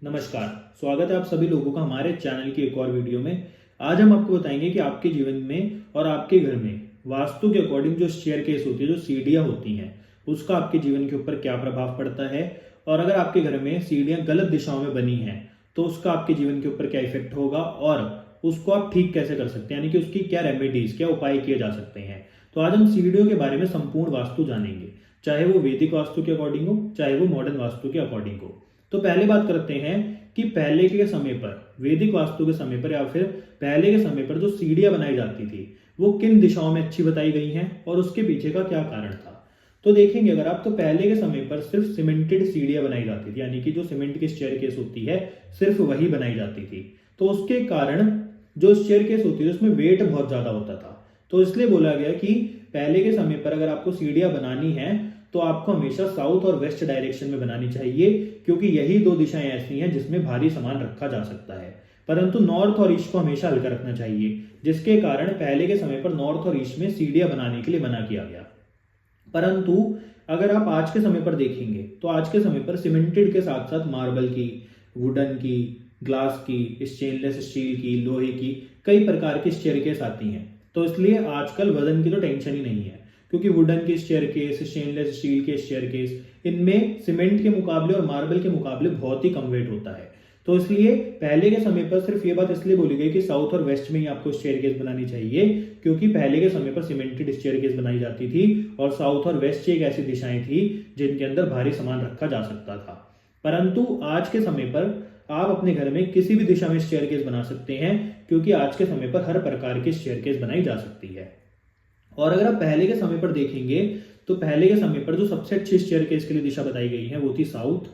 नमस्कार। स्वागत है आप सभी लोगों का हमारे चैनल की एक और वीडियो में। आज हम आपको बताएंगे कि आपके जीवन में और आपके घर में वास्तु के अकॉर्डिंग जो स्टेयरकेस होती है, जो सीढ़ियाँ होती हैं, उसका आपके जीवन के ऊपर क्या प्रभाव पड़ता है। और अगर आपके घर में सीढ़ियाँ गलत दिशाओं में बनी हैं तो उसका आपके जीवन के ऊपर क्या इफेक्ट होगा और उसको आप ठीक कैसे कर सकते हैं, यानी कि उसकी क्या रेमेडीज, क्या उपाय किए जा सकते हैं। तो आज हम सीढ़ियों के बारे में संपूर्ण वास्तु जानेंगे, चाहे वो वैदिक वास्तु के अकॉर्डिंग हो, चाहे वो मॉडर्न वास्तु के अकॉर्डिंग हो। तो पहले बात करते हैं कि पहले के समय पर, वैदिक वास्तु के समय पर या फिर पहले के समय पर जो सीढ़ियां बनाई जाती थी वो किन दिशाओं में अच्छी बताई गई हैं और उसके पीछे का क्या कारण था। तो देखेंगे अगर आप, तो पहले के समय पर सिर्फ सीमेंटेड सीढ़ियां बनाई जाती थी, यानी कि जो सीमेंट की स्टेयरकेस होती है सिर्फ वही बनाई जाती थी। तो उसके कारण जो स्टेयरकेस होती है उसमें वेट बहुत ज्यादा होता था। तो इसलिए बोला गया कि पहले के समय पर अगर आपको सीढ़ियां बनानी है तो आपको हमेशा साउथ और वेस्ट डायरेक्शन में बनानी चाहिए, क्योंकि यही दो दिशाएं ऐसी हैं जिसमें भारी सामान रखा जा सकता है। परंतु नॉर्थ और ईस्ट को हमेशा हल्का रखना चाहिए, जिसके कारण पहले के समय पर नॉर्थ और ईस्ट में सीढ़ियां बनाने के लिए मना किया गया। परंतु अगर आप आज के समय पर देखेंगे तो आज के समय पर सीमेंटेड के साथ साथ मार्बल की, वुडन की, ग्लास की, स्टेनलेस स्टील की, लोहे की कई प्रकार की स्टेयरकेस आती हैं। तो इसलिए आजकल वजन की तो टेंशन ही नहीं है, क्योंकि वुडन की स्टेयरकेस, स्टेनलेस स्टील के स्टेयरकेस, इनमें सीमेंट के मुकाबले और मार्बल के मुकाबले बहुत ही कम वेट होता है। तो इसलिए पहले के समय पर सिर्फ ये बात इसलिए बोली गई कि साउथ और वेस्ट में ही आपको स्टेयरकेस बनानी चाहिए, क्योंकि पहले के समय पर सीमेंटेड स्टेयरकेस बनाई जाती थी और साउथ और वेस्ट एक ऐसी दिशाएं थी जिनके अंदर भारी सामान रखा जा सकता था। परंतु आज के समय पर आप अपने घर में किसी भी दिशा में स्टेयरकेस बना सकते हैं, क्योंकि आज के समय पर हर प्रकार की स्टेयरकेस बनाई जा सकती है। और अगर आप पहले के समय पर देखेंगे तो पहले के समय पर जो सबसे अच्छी स्टेयरकेस के लिए दिशा बताई गई है वो थी south,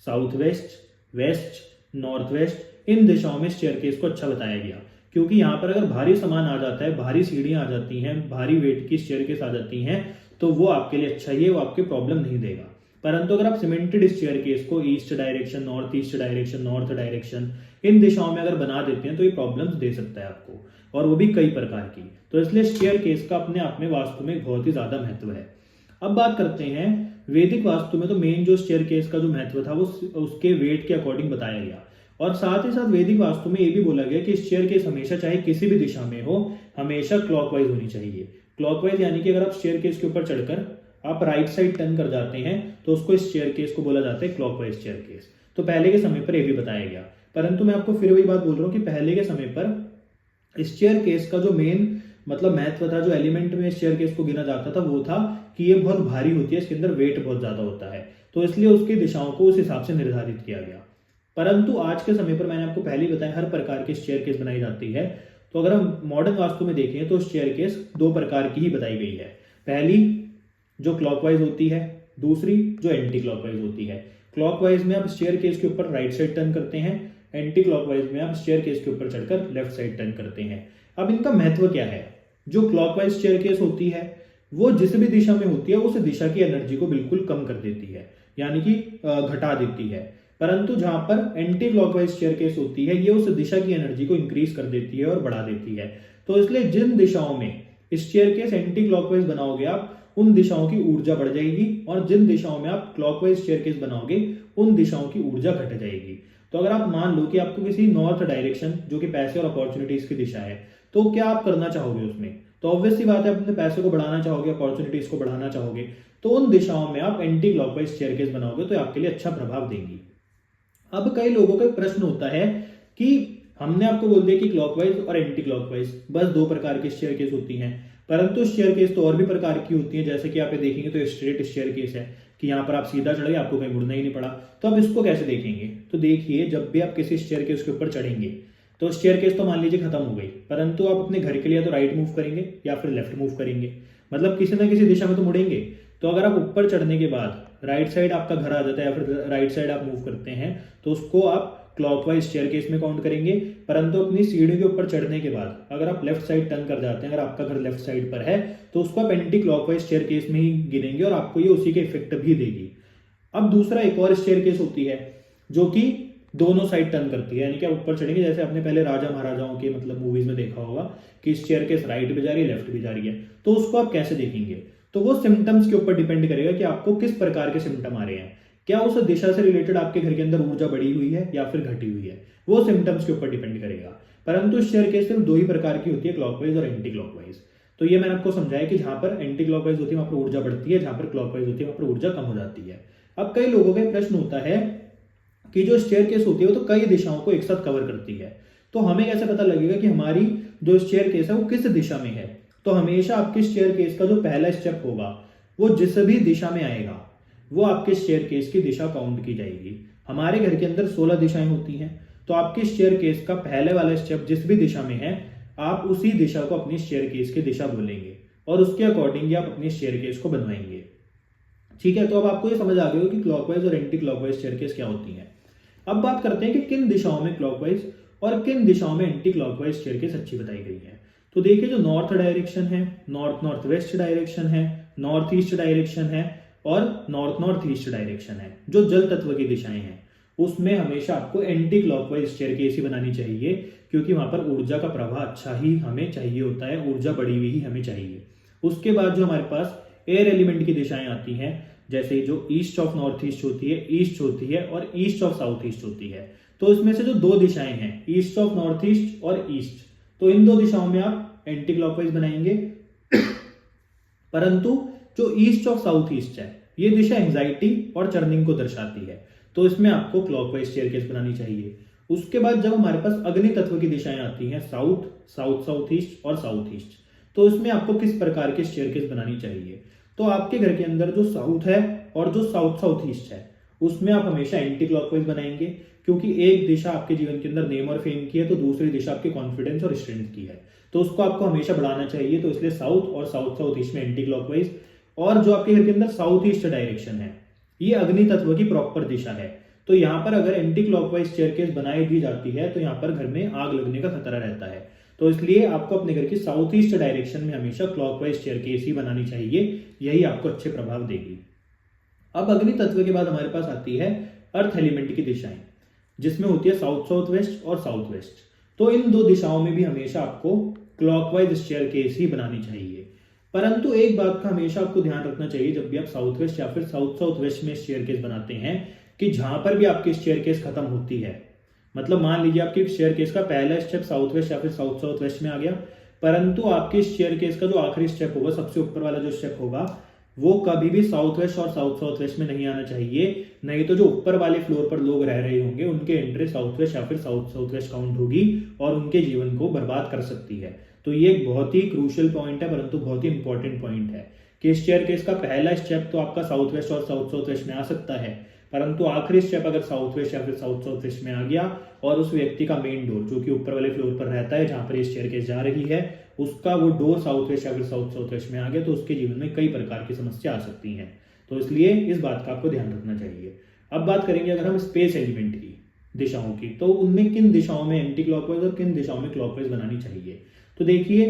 south west, west, north west. इन दिशाओं में स्टेयरकेस को अच्छा बताया गया, क्योंकि यहाँ पर अगर भारी सामान आ जाता है, भारी सीढ़ियाँ आ जाती हैं, भारी वेट की स्टेयरकेस आ जाती हैं, तो वो आपके लिए अच्छा ही है, वो आपके प्रॉब्लम नहीं देगा। परंतु अगर आप सीमेंटेड स्टेयरकेस को east direction, north east direction, north direction, इन दिशाओं में अगर बना देते हैं तो ये प्रॉब्लम्स दे सकता है आपको, और वो भी कई प्रकार की। तो इसलिए स्टेयरकेस का अपने आप में वास्तु में बहुत ही ज्यादा महत्व है। अब बात करते हैं वैदिक वास्तु में, तो मेन जो स्टेयरकेस का जो महत्व था वो उसके वेट के अकॉर्डिंग बताया गया। और साथ ही साथ वैदिक वास्तु में ये भी बोला गया कि स्टेयरकेस हमेशा, चाहे किसी भी दिशा में हो, हमेशा क्लॉकवाइज होनी चाहिए। क्लॉकवाइज यानी कि अगर आप स्टेयरकेस के ऊपर चढ़कर आप राइट साइड टर्न कर जाते हैं तो उसको स्टेयरकेस को बोला जाता है क्लॉकवाइज स्टेयरकेस। तो पहले के समय पर यह भी बताया गया। परंतु मैं आपको फिर वही बात बोल रहा हूँ कि पहले के समय पर स्टेयरकेस का जो मेन मतलब महत्व था, जो एलिमेंट में स्टेयरकेस को गिना जाता था, वो था कि ये बहुत भारी होती है, इसके अंदर वेट बहुत ज्यादा होता है। तो इसलिए उसकी दिशाओं को उस हिसाब से निर्धारित किया गया। परंतु आज के समय पर मैंने आपको पहले ही बताया हर प्रकार की स्टेयरकेस बनाई जाती है। तो अगर हम मॉडर्न वास्तु में देखें तो स्टेयरकेस दो प्रकार की ही बताई गई है। पहली जो क्लॉकवाइज होती है, दूसरी जो एंटी क्लॉकवाइज होती है। क्लॉकवाइज में आप स्टेयरकेस के ऊपर राइट साइड टर्न करते हैं, एंटी क्लॉकवाइज में आप स्टेयरकेस के ऊपर चढ़कर लेफ्ट साइड टर्न करते हैं। अब इनका महत्व क्या है? जो क्लॉकवाइज स्टेयरकेस होती है वो जिस भी दिशा में होती है उस दिशा की एनर्जी को बिल्कुल कम कर देती है, यानी कि घटा देती है। परंतु जहां पर एंटी क्लॉकवाइज स्टेयरकेस होती है ये उस दिशा की एनर्जी को इंक्रीज कर देती है और बढ़ा देती है। तो इसलिए जिन दिशाओं में स्टेयरकेस एंटी क्लॉकवाइज बनाओगे आप, उन दिशाओं की ऊर्जा बढ़ जाएगी, और जिन दिशाओं में आप क्लॉकवाइज स्टेयरकेस बनाओगे उन दिशाओं की ऊर्जा घट जाएगी। तो अगर आप मान लो कि आपको किसी नॉर्थ डायरेक्शन, जो कि पैसे और अपॉर्चुनिटीज की दिशा है, तो क्या आप करना चाहोगे उसमें? तो ऑब्वियस सी बात है, अपने पैसे को बढ़ाना चाहोगे, अपॉर्चुनिटीज को बढ़ाना चाहोगे, तो उन दिशाओं में आप एंटी क्लॉकवाइज स्टेयरकेस बनाओगे तो आपके लिए अच्छा प्रभाव देंगी। अब कई लोगों का प्रश्न होता है कि हमने आपको बोल दिया कि क्लॉकवाइज और एंटी क्लॉकवाइज बस दो प्रकार की स्टेयरकेस होती हैं, परंतु स्टेयरकेस तो और भी प्रकार की होती है। जैसे कि आप ये देखेंगे तो स्ट्रेट स्टेयरकेस है कि यहाँ पर आप सीधा चढ़े, आपको कहीं मुड़ना ही नहीं पड़ा। तो आप इसको कैसे देखेंगे? तो देखिए, जब भी आप किसी स्टेयरकेस के ऊपर चढ़ेंगे तो स्टेयरकेस तो मान लीजिए खत्म हो गई, परंतु आप अपने घर के लिए तो राइट मूव करेंगे या फिर लेफ्ट मूव करेंगे, मतलब किसी ना किसी दिशा में तो मुड़ेंगे। तो अगर आप ऊपर चढ़ने के बाद राइट साइड आपका घर आ जाता है या फिर राइट साइड आप मूव करते हैं तो उसको आप क्लॉकवाइज स्टेयरकेस में काउंट करेंगे। परंतु अपनी सीढ़ी के ऊपर चढ़ने के बाद अगर आप लेफ्ट साइड टर्न कर जाते हैं, अगर आपका घर लेफ्ट साइड पर है, तो उसको आप एंटी क्लॉकवाइज स्टेयरकेस में ही गिनेंगे और आपको ये उसी के इफेक्ट भी देगी। अब दूसरा एक और स्टेयरकेस होती है जो कि दोनों साइड टर्न करती है, यानी कि आप ऊपर चढ़ेंगे, जैसे आपने पहले राजा महाराजाओं के मतलब मूवीज में देखा होगा कि स्टेयरकेस राइट भी जा रही है, लेफ्ट भी जा रही है। तो उसको आप कैसे देखेंगे? तो वो सिम्टम्स के ऊपर डिपेंड करेगा कि आपको किस प्रकार के सिम्टम आ रहे हैं। क्या उस दिशा से रिलेटेड आपके घर के अंदर ऊर्जा बढ़ी हुई है या फिर घटी हुई है, वो सिम्टम्स के ऊपर डिपेंड करेगा। परंतु स्टेयरकेस सिर्फ 2 ही प्रकार की होती है, क्लॉकवाइज और एंटी क्लॉकवाइज। तो ये मैंने आपको समझाया कि जहां पर एंटी क्लॉकवाइज होती है वहां पर ऊर्जा बढ़ती है, जहां पर क्लॉकवाइज होती है वहां पर ऊर्जा कम हो जाती है। अब कई लोगों का प्रश्न होता है कि जो स्टेयरकेस होती है वो तो कई दिशाओं को एक साथ कवर करती है, तो हमें कैसे पता लगेगा कि हमारी जो स्टेयरकेस है वो किस दिशा में है। तो हमेशा आपकी स्टेयरकेस का जो पहला स्टेप होगा वो जिस भी दिशा में आएगा वो आपके स्टेयरकेस की दिशा काउंट की जाएगी। हमारे घर के अंदर 16 दिशाएं होती हैं, तो आपकी स्टेयरकेस का पहले वाला स्टेप जिस भी दिशा में है आप उसी दिशा को अपनी स्टेयरकेस की दिशा बोलेंगे और उसके अकॉर्डिंग आप अपनी स्टेयरकेस को बनवाएंगे। ठीक है, तो अब आपको ये समझ आ गया हो कि क्लॉकवाइज और एंटी क्लॉकवाइज स्टेयरकेस क्या होती है। अब बात करते हैं कि किन दिशाओं में क्लॉकवाइज और किन दिशाओं में एंटी क्लॉकवाइज स्टेयरकेस अच्छी बताई गई है। तो देखिए, जो नॉर्थ डायरेक्शन है, नॉर्थ नॉर्थ वेस्ट डायरेक्शन है, नॉर्थ ईस्ट डायरेक्शन है और नॉर्थ नॉर्थ ईस्ट डायरेक्शन है, जो जल तत्व की दिशाएं हैं, उसमें हमेशा आपको एंटी क्लॉकवाइज स्टेयरकेस ही बनानी चाहिए, क्योंकि वहां पर ऊर्जा का प्रवाह अच्छा ही हमें चाहिए होता है, ऊर्जा बढ़ी हुई ही हमें चाहिए। उसके बाद जो हमारे पास एयर एलिमेंट की दिशाएं आती हैं, जैसे जो ईस्ट ऑफ नॉर्थ ईस्ट होती है, ईस्ट होती है और ईस्ट ऑफ साउथ ईस्ट होती है। तो इसमें से जो 2 दिशाएं हैं, ईस्ट ऑफ नॉर्थ ईस्ट और ईस्ट, तो इन 2 दिशाओं में आप एंटी क्लॉकवाइज बनाएंगे। परंतु जो ईस्ट ऑफ साउथ ईस्ट है, ये दिशा एंजाइटी और चर्निंग को दर्शाती है, तो इसमें आपको क्लॉकवाइज स्टेयरकेस बनानी चाहिए। उसके बाद जब हमारे पास अग्नि तत्व की दिशाएं आती हैं, साउथ, साउथ साउथ ईस्ट और साउथ ईस्ट, तो इसमें आपको किस प्रकार के स्टेयरकेस बनानी चाहिए। तो आपके घर के अंदर जो साउथ है और जो साउथ साउथ ईस्ट है, उसमें आप हमेशा एंटी क्लॉकवाइज बनाएंगे, क्योंकि एक दिशा आपके जीवन के अंदर नेम और फेम की है, तो दूसरी दिशा आपके कॉन्फिडेंस और स्ट्रेंथ की है, तो उसको आपको हमेशा बढ़ाना चाहिए। तो इसलिए साउथ और साउथ साउथ ईस्ट में एंटी क्लॉकवाइज। और जो आपके घर के अंदर साउथ ईस्ट डायरेक्शन है, ये अग्नि तत्व की प्रॉपर दिशा है, तो यहाँ पर अगर एंटी क्लॉकवाइज स्टेयरकेस बनाई दी जाती है तो यहाँ पर घर में आग लगने का खतरा रहता है। तो इसलिए आपको अपने घर की साउथ ईस्ट डायरेक्शन में हमेशा क्लॉकवाइज स्टेयरकेस ही बनानी चाहिए, यही आपको अच्छे प्रभाव देगी। अब अग्नि तत्व के बाद हमारे पास आती है अर्थ एलिमेंट की दिशाएं, जिसमें होती है साउथ साउथ वेस्ट और साउथ वेस्ट। तो इन 2 दिशाओं में भी हमेशा आपको क्लॉकवाइज स्टेयरकेस ही बनानी चाहिए। परंतु एक बात का हमेशा आपको ध्यान रखना चाहिए जब भी आप साउथ वेस्ट या फिर साउथ साउथ वेस्ट में स्टेयरकेस बनाते हैं, कि जहां पर भी आपकी स्टेयरकेस खत्म होती है, मतलब मान लीजिए आपकी स्टेयरकेस का पहला स्टेप साउथ वेस्ट या फिर साउथ साउथ वेस्ट में आ गया, परंतु आपकी स्टेयरकेस का जो आखिरी स्टेप होगा, सबसे ऊपर वाला जो स्टेप होगा, वो कभी भी साउथ वेस्ट और साउथ साउथ वेस्ट में नहीं आना चाहिए। नहीं तो जो ऊपर वाले फ्लोर पर लोग रह रहे होंगे उनके एंट्री साउथ वेस्ट या फिर साउथ साउथ वेस्ट काउंट होगी और उनके जीवन को बर्बाद कर सकती है। तो ये एक बहुत ही क्रूशियल पॉइंट है, परंतु बहुत ही इंपॉर्टेंट पॉइंट है कि स्टेयरकेस का पहला स्टेप तो आपका साउथ वेस्ट और साउथ साउथ वेस्ट में आ सकता है, परंतु आखिरी स्टेप अगर साउथ वेस्ट या फिर साउथ साउथ वेस्ट में आ गया और उस व्यक्ति का मेन डोर जो कि ऊपर वाले फ्लोर पर रहता है, जहां पर ये स्टेयरकेस जा रही है, उसका वो डोर साउथ वेस्ट या फिर साउथ साउथ वेस्ट में आ गया, तो उसके जीवन में कई प्रकार की समस्या आ सकती हैं। तो इसलिए इस बात का आपको ध्यान रखना चाहिए। अब बात करेंगे अगर हम स्पेस एलिमेंट की दिशाओं की, तो उनमें किन दिशाओं में एंटी क्लॉकवाइज और किन दिशाओं में क्लॉकवाइज बनानी चाहिए। तो देखिए,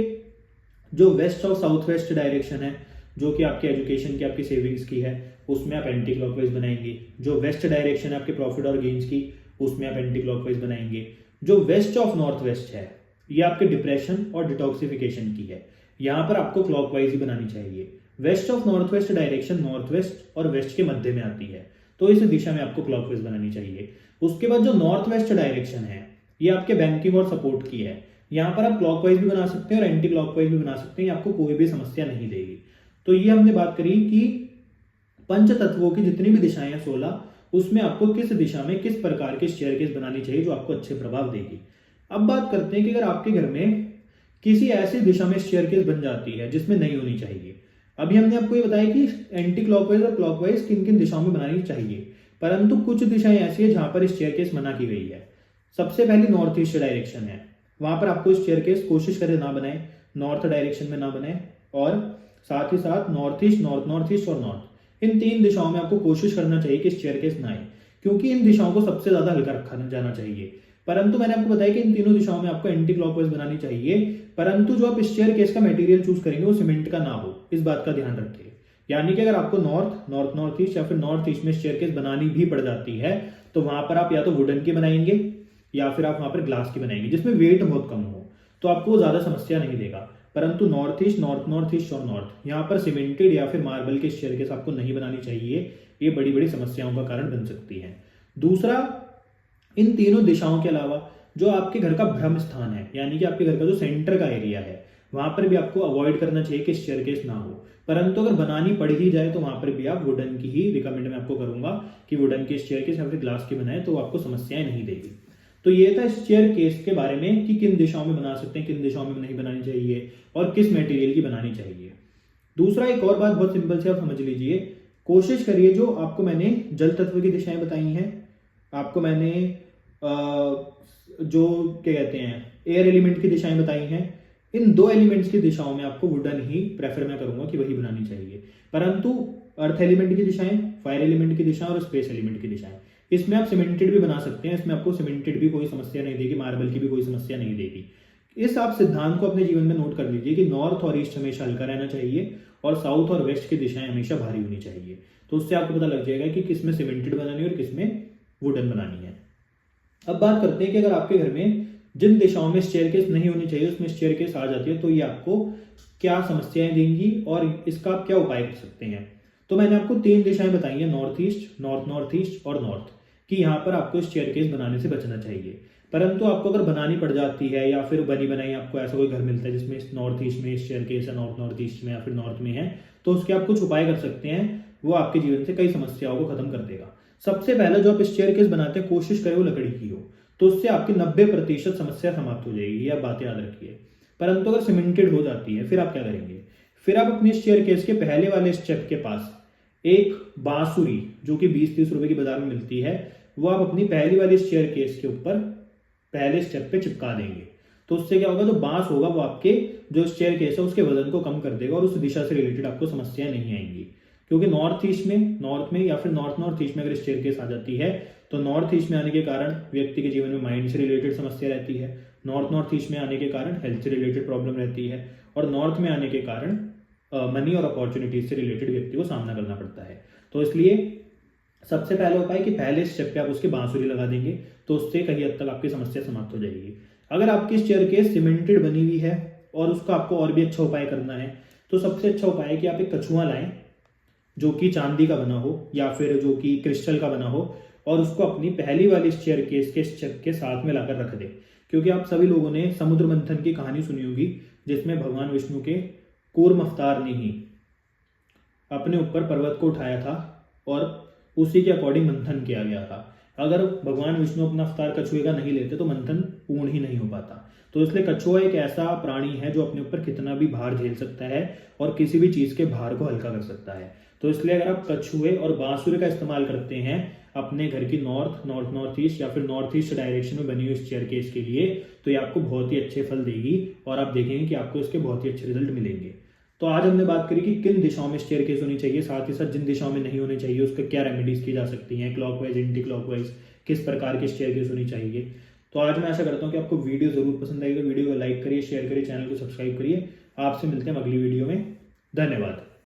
जो वेस्ट और साउथ वेस्ट डायरेक्शन है, जो कि आपके एजुकेशन की, आपकी सेविंग्स की है, उसमें आप एंटी क्लॉकवाइज बनाएंगे। जो वेस्ट डायरेक्शन है आपके प्रॉफिट और गेन्स की, उसमें आप एंटी क्लॉकवाइज बनाएंगे। जो वेस्ट ऑफ नॉर्थ वेस्ट है, ये आपके डिप्रेशन और डिटॉक्सिफिकेशन की है, यहाँ पर आपको क्लॉकवाइज ही बनानी चाहिए। West of north west direction north west और वेस्ट के मध्य में आती है, तो इस दिशा में आपको क्लॉकवाइज बनानी चाहिए। उसके बाद जो नॉर्थ वेस्ट डायरेक्शन है, ये आपके बैंकिंग और सपोर्ट की है, यहाँ पर आप क्लॉकवाइज भी बना सकते हैं और एंटी क्लॉकवाइज भी बना सकते हैं, आपको कोई भी समस्या नहीं देगी। तो ये हमने बात करी कि पंच तत्वों की जितनी भी दिशाएं हैं 16, उसमें आपको किस दिशा में किस प्रकार के स्टेयरकेस बनानी चाहिए जो आपको अच्छे प्रभाव देगी। अब बात करते हैं कि अगर आपके घर में किसी ऐसी दिशा में स्टेयरकेस बन जाती है जिसमें नहीं होनी चाहिए। अभी हमने आपको ये बताया कि एंटी क्लॉकवाइज और क्लॉकवाइज किन किन दिशाओं में बनानी चाहिए, परंतु कुछ दिशाएं ऐसी है जहां पर स्टेयरकेस मना की गई है। सबसे पहली नॉर्थ ईस्ट डायरेक्शन है, वहां पर आपको स्टेयरकेस कोशिश करें ना बनाए, नॉर्थ डायरेक्शन में ना बनाए, और साथ ही साथ north east, north north east और नॉर्थ, इन 3 दिशाओं में आपको कोशिश करना चाहिए कि स्टेयरकेस ना आए, क्योंकि इन दिशाओं को सबसे ज्यादा हल्का रखा जाना चाहिए। परंतु मैंने आपको बताया कि इन तीनों दिशाओं में आपको एंटी क्लॉकवाइज बनानी चाहिए, परंतु जो आप स्टेयरकेस का मटेरियल चूज करेंगे वो सीमेंट का ना हो, इस बात का ध्यान रखिए। यानी कि अगर आपको नॉर्थ, नॉर्थ नॉर्थ ईस्ट या फिर नॉर्थ ईस्ट में स्टेयरकेस बनानी भी पड़ जाती है, तो वहां पर आप या तो वुडन की बनाएंगे या फिर आप वहां पर ग्लास की बनाएंगे, जिसमें वेट बहुत कम हो, तो आपको वो ज्यादा समस्या नहीं देगा। परंतु north east, north north east और नॉर्थ, यहाँ पर सीमेंटेड या फिर मार्बल के स्टेयरकेस आपको नहीं बनानी चाहिए, ये बड़ी बड़ी समस्याओं का कारण बन सकती है। दूसरा, इन तीनों दिशाओं के अलावा जो आपके घर का भ्रम स्थान है, यानी कि आपके घर का जो सेंटर का एरिया है, वहां पर भी आपको अवॉइड करना चाहिए कि स्टेयरकेस ना हो। परंतु अगर बनानी पड़ ही जाए तो वहां पर भी आप वुडन की ही रिकमेंड मैं आपको करूंगा कि वुडन की स्टेयरकेस या फिर ग्लास की बनाए, तो आपको समस्याएं नहीं देगी। तो ये था स्टेयरकेस के बारे में कि किन दिशाओं में बना सकते हैं, किन दिशाओं में नहीं बनानी चाहिए और किस मटेरियल की बनानी चाहिए। दूसरा, एक और बात बहुत सिंपल से आप समझ लीजिए, कोशिश करिए जो आपको मैंने जल तत्व की दिशाएं बताई हैं, आपको मैंने जो क्या कहते हैं एयर एलिमेंट की दिशाएं बताई हैं, इन दो एलिमेंट्स की दिशाओं में आपको वुडन ही प्रेफर मैं करूंगा कि वही बनानी चाहिए। परंतु अर्थ एलिमेंट की दिशाएं, फायर एलिमेंट की दिशाएं और स्पेस एलिमेंट की दिशाएं, इसमें आप सीमेंटेड भी बना सकते हैं, इसमें आपको सीमेंटेड भी कोई समस्या नहीं देगी, मार्बल की भी कोई समस्या नहीं देगी। इस आप सिद्धांत को अपने जीवन में नोट कर लीजिए कि नॉर्थ और ईस्ट हमेशा हल्का रहना चाहिए और साउथ और वेस्ट की दिशाएं हमेशा भारी होनी चाहिए। तो उससे आपको पता लग जाएगा कि किसमें सीमेंटेड बनानी है और किसमें वुडन बनानी है। अब बात करते हैं कि अगर आपके घर में जिन दिशाओं में स्टेयरकेस नहीं होनी चाहिए उसमें स्टेयरकेस आ जाती है, तो ये आपको क्या समस्याएं देंगी और इसका आप क्या उपाय कर सकते हैं। तो मैंने आपको 3 दिशाएं बताई हैं, north east, north north east और नॉर्थ, कि यहाँ पर आपको स्टेयरकेस बनाने से बचना चाहिए। परंतु आपको अगर बनानी पड़ जाती है या फिर बनी बनाई आपको ऐसा कोई घर मिलता है जिसमें नॉर्थ ईस्ट में स्टेयरकेस है, नॉर्थ नॉर्थ ईस्ट में या फिर नॉर्थ में है, तो उसके आप कुछ उपाय कर सकते हैं, वो आपके जीवन से कई समस्याओं को खत्म कर देगा। सबसे पहले जो आप स्टेयरकेस बनाते हैं कोशिश करें वो लकड़ी की हो, तो उससे आपकी 90% समस्या समाप्त हो जाएगी, यह बात याद रखिए। परंतु अगर सीमेंटेड हो जाती है फिर आप क्या करेंगे, फिर आप अपनी स्टेयरकेस के पहले वाले स्टेप के पास एक बांसुरी जो कि 20-30 रुपए की बाजार में मिलती है, वो आप अपनी पहली वाली स्टेयरकेस के ऊपर पहले स्टेप पे चिपका देंगे। तो उससे क्या होगा, जो बांस होगा वो आपके जो स्टेयरकेस है उसके वजन को कम कर देगा और उस दिशा से रिलेटेड आपको समस्याएं नहीं आएंगी। क्योंकि नॉर्थ ईस्ट में, नॉर्थ में या फिर नॉर्थ नॉर्थ ईस्ट में अगर स्टेयरकेस आ जाती है तो नॉर्थ ईस्ट में आने के कारण व्यक्ति के जीवन में माइंड से रिलेटेड समस्या रहती है, नॉर्थ नॉर्थ ईस्ट में आने के कारण हेल्थ से रिलेटेड प्रॉब्लम रहती है और नॉर्थ में आने के कारण मनी और अपॉर्चुनिटीज से रिलेटेड व्यक्ति को सामना करना पड़ता है। तो इसलिए सबसे पहला उपाय कि पहले स्टेप पे आप उसकी बांसुरी लगा देंगे, तो उससे कहीं हद तक आपकी समस्या समाप्त हो जाएगी। अगर आपकी स्टेयरकेस सीमेंटेड बनी हुई है और उसका आपको और भी अच्छा उपाय करना है, तो सबसे अच्छा उपाय है कि आप एक कछुआ लाएं जो कि चांदी का बना हो या फिर जो कि क्रिस्टल का बना हो और उसको अपनी पहली वाली स्टेयरकेस के स्टेप के साथ में लाकर रख दें। क्योंकि आप सभी लोगों ने समुद्र मंथन की कहानी सुनी होगी, जिसमें भगवान विष्णु के कूर्म अवतार ने ही अपने ऊपर पर्वत को उठाया था और उसी के अकॉर्डिंग मंथन किया गया था। अगर भगवान विष्णु अपना अवतार कछुए का नहीं लेते तो मंथन पूर्ण ही नहीं हो पाता। तो इसलिए कछुआ एक ऐसा प्राणी है जो अपने ऊपर कितना भी भार झेल सकता है और किसी भी चीज के भार को हल्का कर सकता है। तो इसलिए अगर आप कछुए और बांसुरी का इस्तेमाल करते हैं अपने घर की नॉर्थ नॉर्थ ईस्ट या फिर नॉर्थ ईस्ट डायरेक्शन में बनी हुई स्टेयरकेस के लिए, तो ये आपको बहुत ही अच्छे फल देगी और आप देखेंगे कि आपको इसके बहुत ही अच्छे रिजल्ट मिलेंगे। तो आज हमने बात करी कि किन दिशाओं में स्टेयरकेस होनी चाहिए, साथ ही साथ जिन दिशाओं में नहीं होनी चाहिए उसका क्या रेमेडीज की जा सकती हैं, क्लॉकवाइज एंटी क्लॉकवाइज किस प्रकार की स्टेयरकेस होनी चाहिए। तो आज मैं आशा करता हूँ कि आपको वीडियो जरूर पसंद आएगी। वीडियो को लाइक करिए, शेयर करिए, चैनल को सब्सक्राइब करिए। आपसे मिलते हैं अगली वीडियो में। धन्यवाद।